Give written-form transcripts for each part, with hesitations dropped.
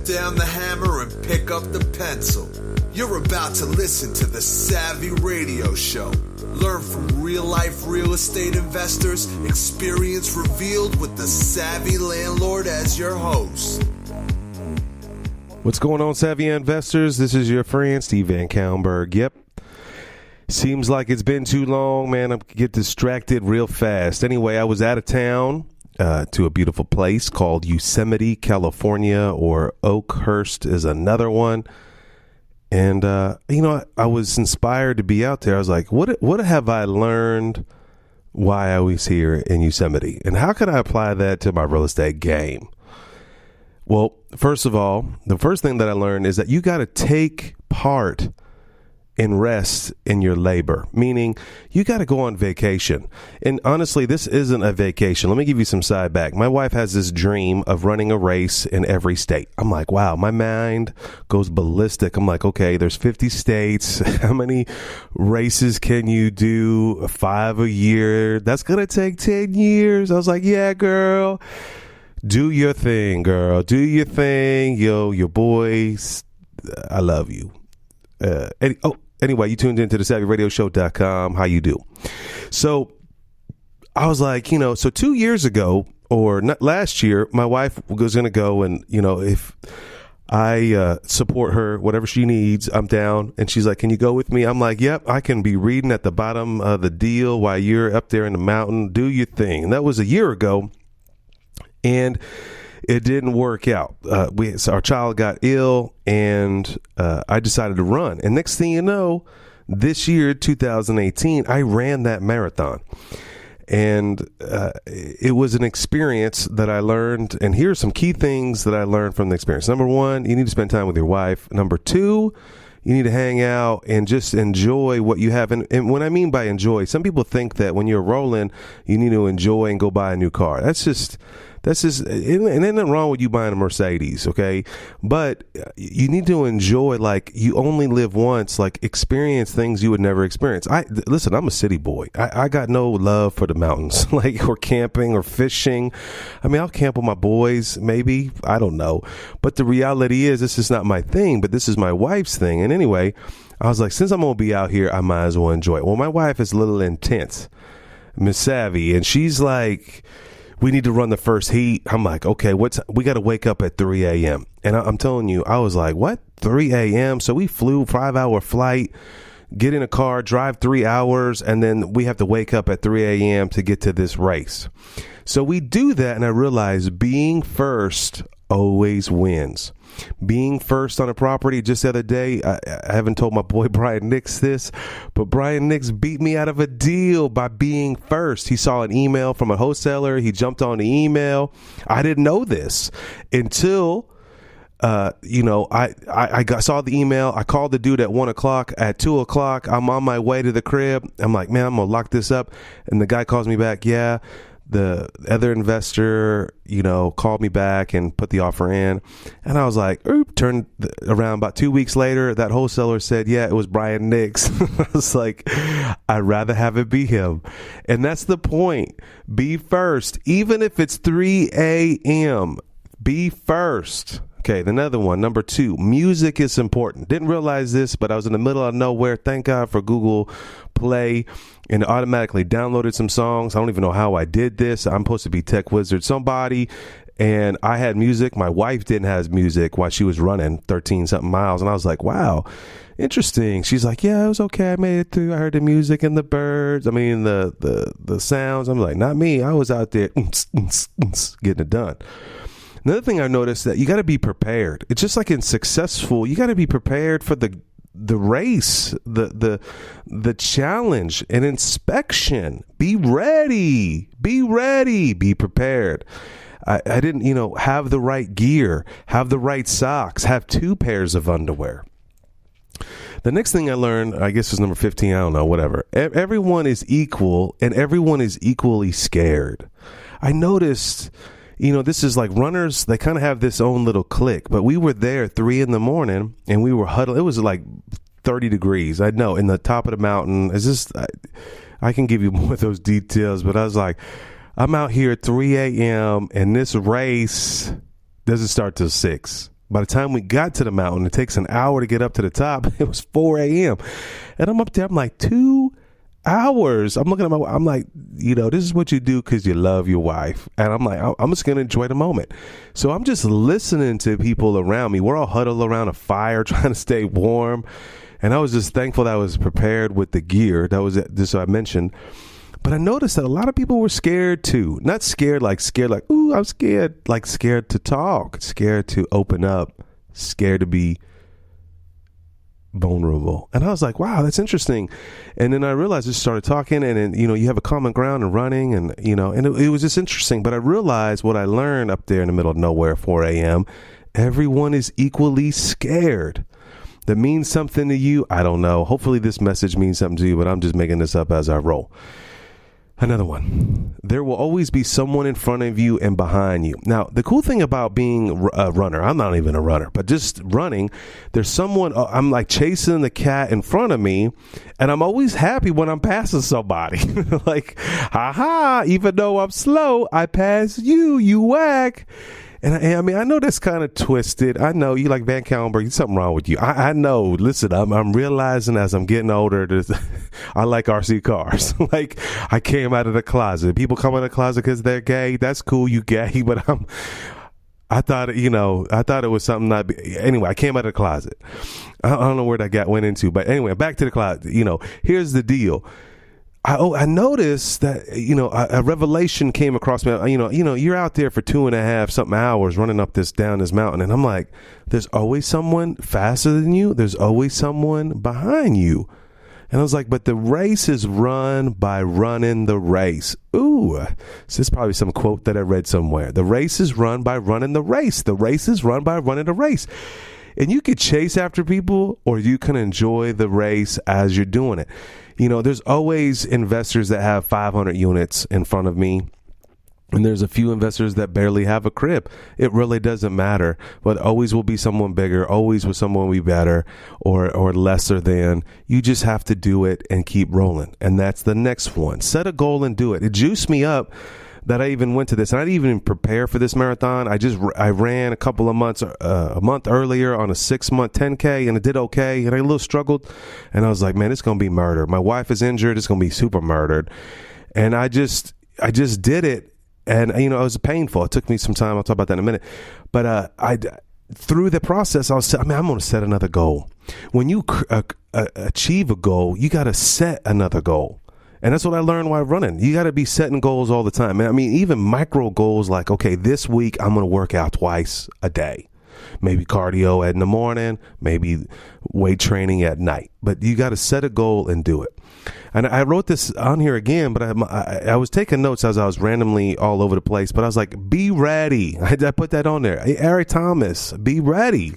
down the hammer and pick up the pencil. You're about to listen to the Savvy Radio Show. Learn from real-life real estate investors, experience revealed with the Savvy Landlord as your host. What's going on, Savvy investors? This is your friend, Steve Van Kallenberg. Yep. Seems like it's been too long, man. I get distracted real fast. Anyway, I was out of town to a beautiful place called Yosemite, California, or Oakhurst is another one. And, I was inspired to be out there. I was like, what have I learned while I was here in Yosemite? And how can I apply that to my real estate game? Well, first of all, the first thing that I learned is that you got to take part and rest in your labor, meaning you got to go on vacation. And honestly, this isn't a vacation. Let me give you some side back. My wife has this dream of running a race in every state. I'm like, wow, my mind goes ballistic. I'm like, okay, there's 50 states. How many races can you do? 5 a year. That's going to take 10 years. I was like, yeah, girl, do your thing, girl. Do your thing. Yo, your boys, I love you. Anyway, you tuned into the SavvyRadioShow.com. How you do? So I was like, so 2 years ago, or not last year, my wife was going to go and, if I support her, whatever she needs, I'm down. And she's like, can you go with me? I'm like, yep, I can be reading at the bottom of the deal while you're up there in the mountain. Do your thing. And that was a year ago. And it didn't work out. So our child got ill, and I decided to run. And next thing you know, this year, 2018, I ran that marathon. And it was an experience that I learned. And here's some key things that I learned from the experience. Number one, you need to spend time with your wife. Number two, you need to hang out and just enjoy what you have. And when I mean by enjoy, some people think that when you're rolling, you need to enjoy and go buy a new car. That's just, and ain't nothing wrong with you buying a Mercedes, okay? But you need to enjoy, like, you only live once, like, experience things you would never experience. Listen, I'm a city boy. I got no love for the mountains, like, or camping or fishing. I mean, I'll camp with my boys, maybe. I don't know. But the reality is, this is not my thing, but this is my wife's thing. And anyway, I was like, since I'm going to be out here, I might as well enjoy it. Well, my wife is a little intense, Miss Savvy, and she's like, we need to run the first heat. I'm like, okay, we got to wake up at 3 a.m. And I'm telling you, I was like, what? 3 a.m.? So we flew 5-hour flight, get in a car, drive 3 hours, and then we have to wake up at 3 a.m. to get to this race. So we do that, and I realized being first always wins. Being first on a property. Just the other day, I haven't told my boy Brian Nix this, but Brian Nix beat me out of a deal by being first. He saw an email from a wholesaler. He jumped on the email. I didn't know this until I saw the email. I called the dude at 1 o'clock. At 2 o'clock, I'm on my way to the crib. I'm like, man, I'm gonna lock this up. And the guy calls me back. Yeah. The other investor, called me back and put the offer in. And I was like, turned around about 2 weeks later. That wholesaler said, yeah, it was Brian Nix. I was like, I'd rather have it be him. And that's the point. Be first. Even if it's 3 a.m., be first. Okay, another one, number 2, music is important. Didn't realize this, but I was in the middle of nowhere. Thank God for Google Play, and it automatically downloaded some songs. I don't even know how I did this. I'm supposed to be tech wizard somebody, and I had music. My wife didn't have music while she was running 13-something miles, and I was like, wow, interesting. She's like, yeah, it was okay. I made it through. I heard the music and the birds. I mean, the sounds. I'm like, not me. I was out there getting it done. Another thing I noticed that you got to be prepared. It's just like in successful, you got to be prepared for the race, the challenge, and inspection. Be ready. Be prepared. I didn't, have the right gear, have the right socks, have 2 pairs of underwear. The next thing I learned, I guess was number 15. I don't know, whatever. Everyone is equal, and everyone is equally scared. I noticed, this is like runners, they kind of have this own little clique, but we were there at 3 a.m. and we were huddled. It was like 30 degrees. I know, in the top of the mountain. I can give you more of those details, but I was like, I'm out here at 3 a.m. and this race doesn't start till 6. By the time we got to the mountain, it takes an hour to get up to the top. It was 4 a.m. And I'm up there. I'm like, 2 hours. I'm looking at I'm like, this is what you do because you love your wife. And I'm like, I'm just going to enjoy the moment. So I'm just listening to people around me. We're all huddled around a fire trying to stay warm. And I was just thankful that I was prepared with the gear. That was just I mentioned. But I noticed that a lot of people were scared too. Not scared like, ooh, I'm scared. Like scared to talk, scared to open up, scared to be vulnerable. And I was like, wow, that's interesting. And then I realized I just started talking, and then, you have a common ground and running, and, and it was just interesting. But I realized what I learned up there in the middle of nowhere, 4 a.m., everyone is equally scared. That means something to you. I don't know. Hopefully this message means something to you, but I'm just making this up as I roll. Another one. There will always be someone in front of you and behind you. Now, the cool thing about being a runner, I'm not even a runner, but just running, there's someone, I'm like chasing the cat in front of me, and I'm always happy when I'm passing somebody. Like, haha, even though I'm slow, I pass you, you whack. And I mean, I know that's kind of twisted. I know you like Van Callenberg. There's something wrong with you. I know. Listen, I'm realizing as I'm getting older, I like RC cars. Like, I came out of the closet. People come out of the closet because they're gay. That's cool. You gay, but I thought it was something not. Anyway, I came out of the closet. I don't know where that went into, but anyway, back to the closet. Here's the deal. I noticed that, a revelation came across me. You're out there for 2.5 something hours running down this mountain. And I'm like, there's always someone faster than you. There's always someone behind you. And I was like, but the race is run by running the race. Ooh, this is probably some quote that I read somewhere. The race is run by running the race. The race is run by running the race. And you could chase after people, or you can enjoy the race as you're doing it. There's always investors that have 500 units in front of me. And there's a few investors that barely have a crib. It really doesn't matter. But always will be someone bigger. Always will someone be better or lesser than. You just have to do it and keep rolling. And that's the next one. Set a goal and do it. It juiced me up that I even went to this. And I didn't even prepare for this marathon. I ran a month earlier on a 6-month 10K, and it did okay. And I a little struggled. And I was like, man, it's going to be murder. My wife is injured. It's going to be super murdered. And I just did it. And, it was painful. It took me some time. I'll talk about that in a minute. But through the process, I'm going to set another goal. When you achieve a goal, you got to set another goal. And that's what I learned while running. You got to be setting goals all the time. I mean, even micro goals like, okay, this week I'm going to work out twice a day. Maybe cardio in the morning, maybe weight training at night. But you got to set a goal and do it. And I wrote this on here again, but I was taking notes as I was randomly all over the place. But I was like, be ready. I put that on there. Hey, Eric Thomas, be ready.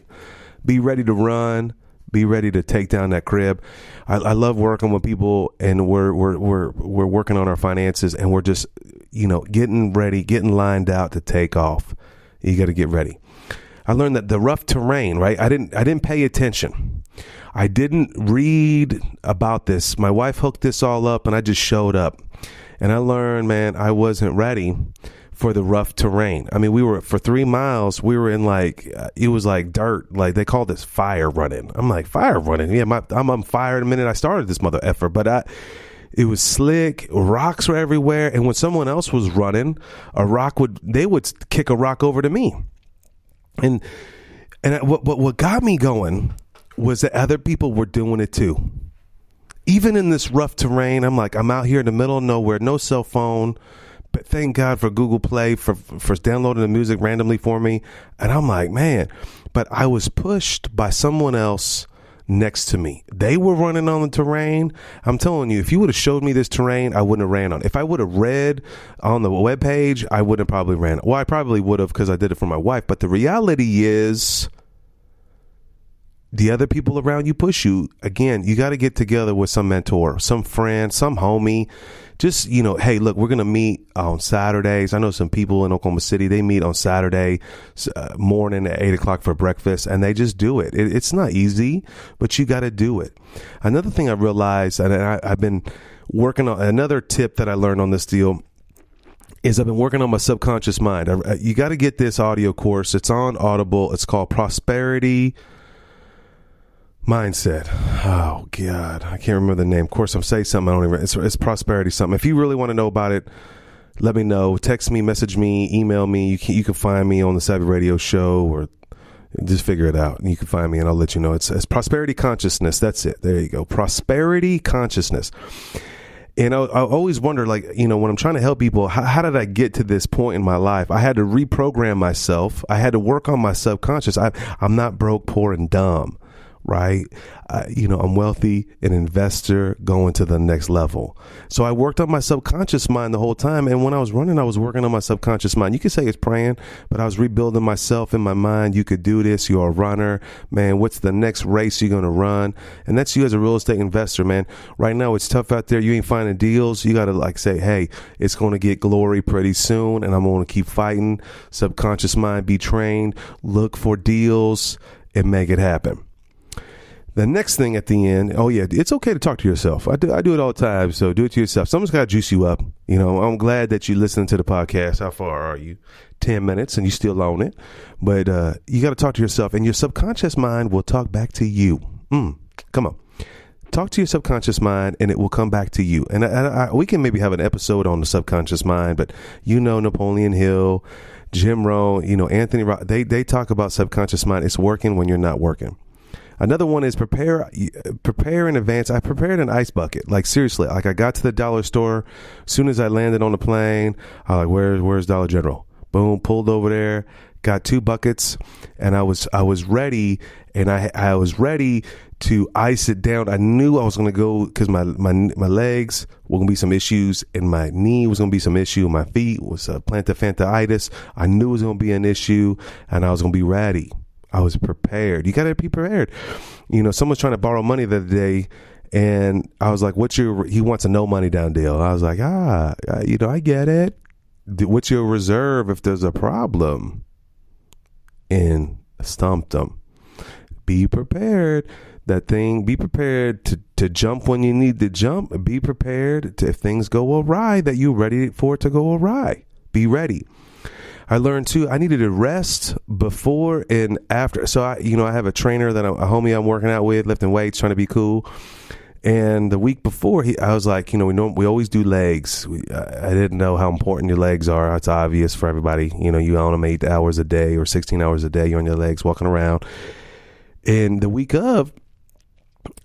Be ready to run. Be ready to take down that crib. I love working with people, and we're working on our finances, and we're just, getting ready, getting lined out to take off. You got to get ready. I learned that the rough terrain, right? I didn't pay attention. I didn't read about this. My wife hooked this all up, and I just showed up. And I learned, man, I wasn't ready for the rough terrain. I mean, for 3 miles, we were in it was like dirt. Like they called this fire running. I'm like, fire running? Yeah, I'm on fire the minute I started this mother effer. But it was slick. Rocks were everywhere. And when someone else was running, they would kick a rock over to me. And what got me going was that other people were doing it too. Even in this rough terrain, I'm out here in the middle of nowhere, no cell phone. But thank God for Google Play for downloading the music randomly for me. And I'm like, man, but I was pushed by someone else next to me. They were running on the terrain. I'm telling you, if you would have showed me this terrain, I wouldn't have ran on it. If I would have read on the webpage, I wouldn't have probably ran. Well, I probably would have because I did it for my wife. But the reality is, the other people around you push you. Again, you got to get together with some mentor, some friend, some homie. Just, hey, look, we're going to meet on Saturdays. I know some people in Oklahoma City, they meet on Saturday morning at 8 o'clock for breakfast, and they just do it. It's not easy, but you got to do it. Another thing I realized, and I've been working on, another tip that I learned on this deal is I've been working on my subconscious mind. You got to get this audio course. It's on Audible. It's called Prosperity Mindset. Oh God, I can't remember the name. Of course, I'm saying something I don't even. It's Prosperity something. If you really want to know about it, let me know. Text me, message me, email me. You can find me on the Savvy Radio Show, or just figure it out. You can find me, and I'll let you know. It's Prosperity Consciousness. That's it. There you go. Prosperity Consciousness. And I always wonder, like, when I'm trying to help people, how did I get to this point in my life? I had to reprogram myself. I had to work on my subconscious. I'm not broke, poor, and dumb, right? I'm wealthy, an investor going to the next level. So I worked on my subconscious mind the whole time. And when I was running, I was working on my subconscious mind. You could say it's praying, but I was rebuilding myself in my mind. You could do this. You're a runner, man. What's the next race you're going to run? And that's you as a real estate investor, man. Right now, it's tough out there. You ain't finding deals. You got to say, hey, it's going to get glory pretty soon. And I'm going to keep fighting. Subconscious mind, be trained, look for deals, and make it happen. The next thing at the end, it's okay to talk to yourself. I do it all the time, so do it to yourself. Someone's got to juice you up. I'm glad that you listen to the podcast. How far are you? 10 minutes, and you still own it. But you got to talk to yourself, and your subconscious mind will talk back to you. Come on. Talk to your subconscious mind, and it will come back to you. And we can maybe have an episode on the subconscious mind, but Napoleon Hill, Jim Rohn, Anthony Rock, they talk about subconscious mind. It's working when you're not working. Another one is prepare in advance. I prepared an ice bucket. Like, seriously, like I got to the dollar store. As soon as I landed on the plane, I was like, where's Dollar General? Boom, pulled over there, got 2 buckets, and I was ready, and I was ready to ice it down. I knew I was going to go because my legs were going to be some issues, and my knee was going to be some issue. My feet was plantar fasciitis. I knew it was going to be an issue, and I was going to be ready. I was prepared. You got to be prepared. Someone's trying to borrow money the other day, and I was like, he wants a no money down deal. I was like, I get it. What's your reserve if there's a problem? And stumped them. Be prepared. Be prepared to jump when you need to jump. Be prepared if things go awry, that you're ready for it to go awry. Be ready. I learned too, I needed to rest before and after. So I have a trainer that a homie I'm working out with, lifting weights, trying to be cool. And the week before, I was like, we always do legs. I didn't know how important your legs are. It's obvious for everybody. You own them 8 hours a day or 16 hours a day. You're on your legs walking around. And the week of,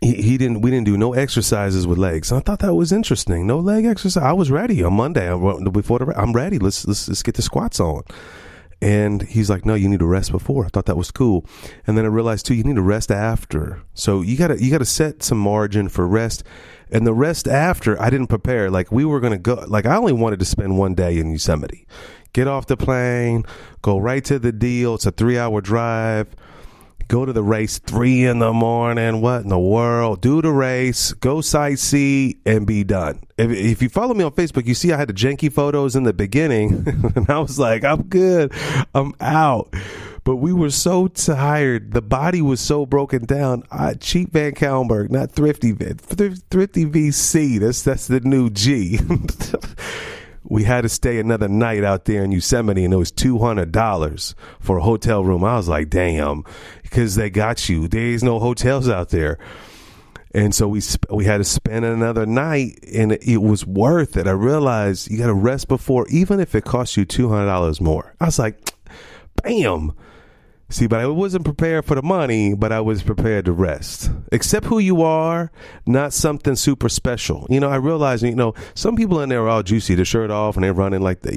we didn't do no exercises with legs. And I thought that was interesting. No leg exercise. I was ready on Monday. I'm ready. Let's get the squats on. And he's like, no, you need to rest before. I thought that was cool. And then I realized too, you need to rest after. So you gotta set some margin for rest. And the rest after, I didn't prepare. Like, we were gonna go. Like, I only wanted to spend one day in Yosemite. Get off the plane, go right to the deal. It's a 3-hour drive. Go to the race 3 a.m. What in the world? Do the race, go sightsee, and be done. If you follow me on Facebook, you see I had the janky photos in the beginning, and I was like, I'm good, I'm out. But we were so tired. The body was so broken down. Cheap Van Kallenberg, not Thrifty VC. That's the new G. We had to stay another night out there in Yosemite, and it was $200 for a hotel room. I was like, damn, because they got you. There's no hotels out there. And so we had to spend another night, and it was worth it. I realized you got to rest before, even if it costs you $200 more. I was like, bam. See, but I wasn't prepared for the money, but I was prepared to rest. Accept who you are, not something super special. I realized, some people in there are all juicy, the shirt off, and they're running like like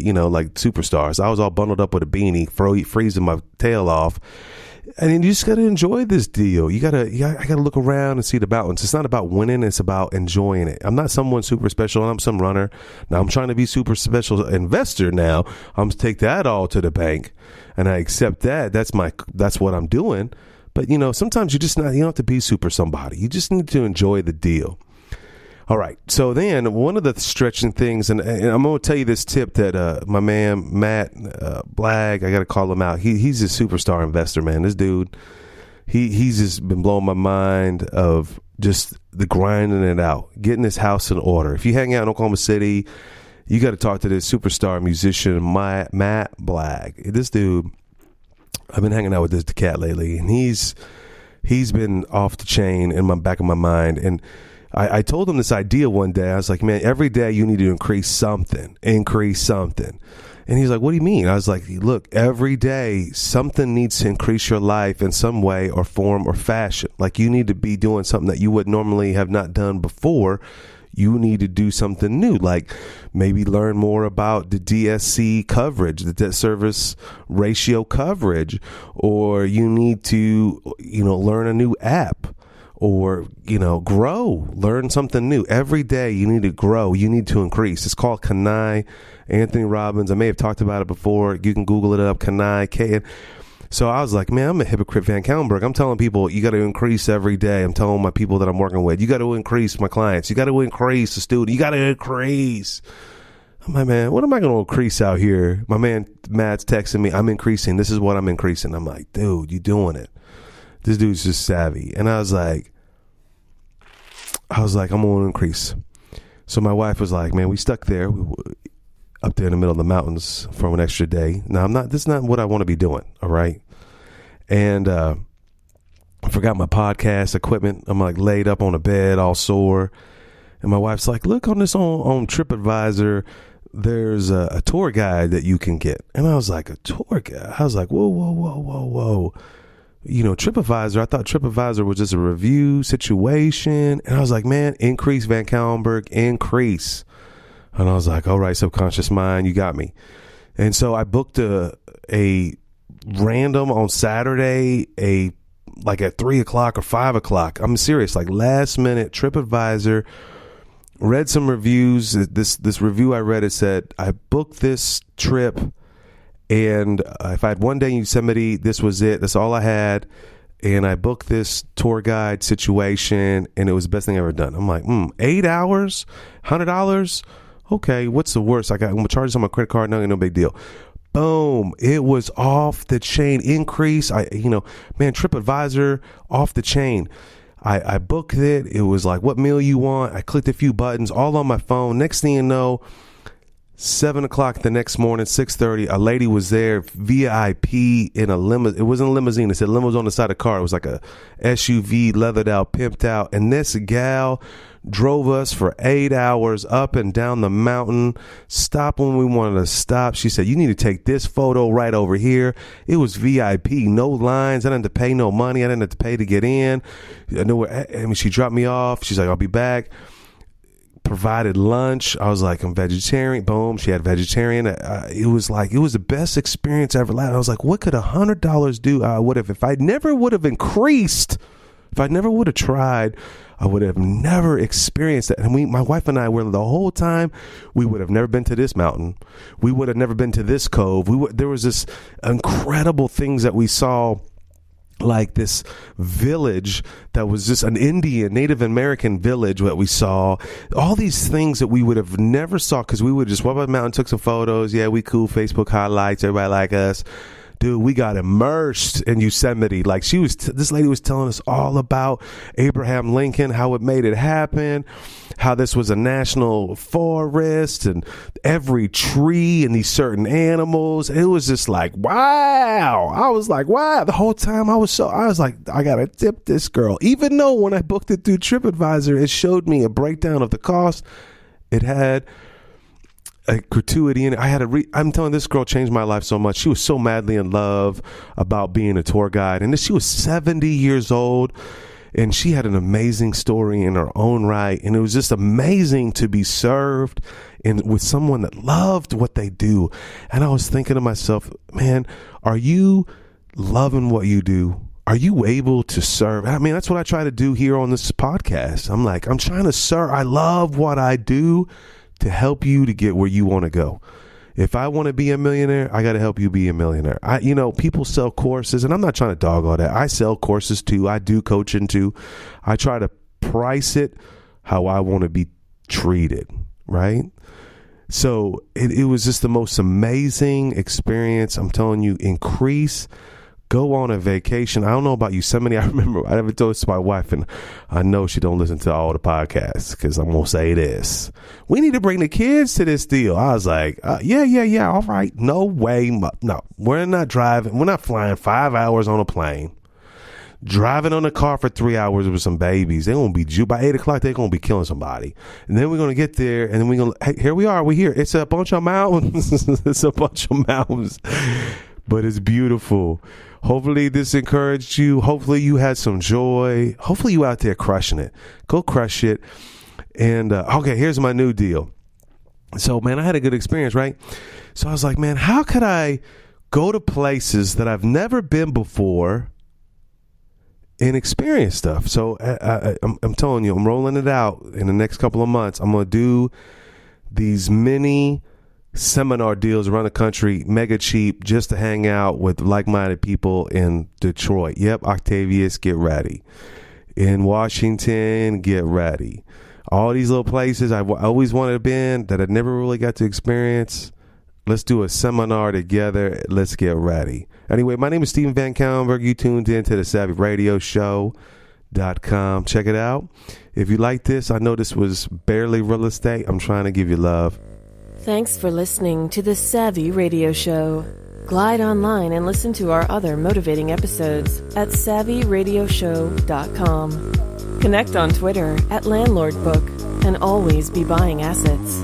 superstars. I was all bundled up with a beanie, freezing my tail off. And then you just got to enjoy this deal. I got to look around and see the balance. It's not about winning. It's about enjoying it. I'm not someone super special. I'm some runner. Now I'm trying to be super special investor now. I'm going to take that all to the bank, and I accept that. That's what I'm doing. But, sometimes you don't have to be super somebody. You just need to enjoy the deal. All right. So then one of the stretching things, and I'm going to tell you this tip that my man, Matt Blagg, I got to call him out. He's a superstar investor, man. This dude, he's just been blowing my mind of just the grinding it out, getting his house in order. If you hang out in Oklahoma City, You got to talk to this superstar musician, Matt Black. This dude, I've been hanging out with this cat lately, and he's been off the chain in my back of my mind. And I told him this idea one day. I was like, man, every day you need to increase something. And he's like, what do you mean? I was like, look, every day something needs to increase your life in some way or form or fashion. Like, you need to be doing something that you would normally have not done before. You need to do something new, like maybe learn more about the DSC coverage, the debt service ratio coverage, or you need to, learn a new app, or, grow, learn something new. Every day you need to grow. You need to increase. It's called Kanai, Anthony Robbins. I may have talked about it before. You can Google it up, Kanai, So I was like, man, I'm a hypocrite, Van Kallenberg. I'm telling people you got to increase every day. I'm telling my people that I'm working with, you got to increase my clients. You got to increase the student. You got to increase. I'm like, man, what am I going to increase out here? My man Matt's texting me, I'm increasing. This is what I'm increasing. I'm like, dude, you doing it. This dude's just savvy. And I was like, I'm going to increase. So my wife was like, man, we stuck there. Up there in the middle of the mountains for an extra day. Now, this is not what I want to be doing. All right. And I forgot my podcast equipment. I'm like laid up on a bed, all sore. And my wife's like, look on this on TripAdvisor. There's a tour guide that you can get. And I was like, a tour guide? I was like, whoa. TripAdvisor, I thought TripAdvisor was just a review situation. And I was like, man, increase, Van Kallenberg, increase. And I was like, all right, subconscious mind, you got me. And so I booked a random on Saturday, at 3 o'clock or 5 o'clock. I'm serious, like last minute TripAdvisor, read some reviews. This review I read, it said, I booked this trip, and if I had one day in Yosemite, this was it. That's all I had. And I booked this tour guide situation, and it was the best thing I've ever done. I'm like, 8 hours, $100? Okay, what's the worst? I'm going to charge this on my credit card. No big deal. Boom. It was off the chain increase. TripAdvisor, off the chain. I booked it. It was like, what meal you want? I clicked a few buttons all on my phone. Next thing you know, 7 o'clock the next morning, 6:30, a lady was there, VIP in a limo. It wasn't a limousine. It said limo was on the side of the car. It was like a SUV, leathered out, pimped out. And this gal drove us for 8 hours up and down the mountain, stopped when we wanted to stop. She said, you need to take this photo right over here. It was VIP, no lines. I didn't have to pay no money. I didn't have to pay to get in. She dropped me off. She's like, I'll be back. Provided lunch. I was like, I'm vegetarian. Boom. She had vegetarian. It was the best experience I ever had. I was like, what could $100 do? If I never would have increased, if I never would have tried, I would have never experienced that. And my wife and I were the whole time, we would have never been to this mountain. We would have never been to this cove. There was this incredible things that we saw, like this village that was just an Indian, Native American village that we saw. All these things that we would have never saw, because we would just walk up the mountain, took some photos. Yeah, we cool. Facebook highlights. Everybody like us. Dude, we got immersed in Yosemite. Like this lady was telling us all about Abraham Lincoln, how it made it happen, how this was a national forest and every tree and these certain animals. It was just like, wow. I was like, wow. The whole time I was like, I got to tip this girl. Even though when I booked it through TripAdvisor, it showed me a breakdown of the cost. It had a gratuity in it. I'm telling this girl changed my life so much. She was so madly in love about being a tour guide. And she was 70 years old, and she had an amazing story in her own right. And it was just amazing to be served with someone that loved what they do. And I was thinking to myself, man, are you loving what you do? Are you able to serve? I mean, that's what I try to do here on this podcast. I'm trying to serve. I love what I do to help you to get where you want to go. If I want to be a millionaire, I got to help you be a millionaire. People sell courses, and I'm not trying to dog all that. I sell courses too. I do coaching too. I try to price it how I want to be treated, right? So it was just the most amazing experience. I'm telling you, increase, go on a vacation. I don't know about Yosemite. I remember I never told this to my wife, and I know she don't listen to all the podcasts because I'm going to say this. We need to bring the kids to this deal. I was like, yeah. All right. No way. No, we're not driving. We're not flying 5 hours on a plane. Driving on a car for 3 hours with some babies. They're going to be, by 8 o'clock, they're going to be killing somebody. And then we're going to get there, and then we're going to, hey, here we are. We're here. It's a bunch of mountains. It's a bunch of mountains. But it's beautiful. Hopefully this encouraged you. Hopefully you had some joy. Hopefully you out there crushing it. Go crush it. And, okay, here's my new deal. So, man, I had a good experience, right? So I was like, man, how could I go to places that I've never been before and experience stuff? So I'm telling you, I'm rolling it out in the next couple of months. I'm going to do these mini seminar deals around the country, mega cheap, just to hang out with like-minded people in Detroit. Yep, Octavius, get ready. In Washington, get ready. All these little places I always wanted to be that I never really got to experience. Let's do a seminar together. Let's get ready. Anyway, my name is Steven Van Kallenberg. You tuned in to the SavvyRadioShow.com. Check it out. If you like this, I know this was barely real estate. I'm trying to give you love. Thanks for listening to the Savvy Radio Show. Glide online and listen to our other motivating episodes at SavvyRadioShow.com. Connect on Twitter at LandlordBook and always be buying assets.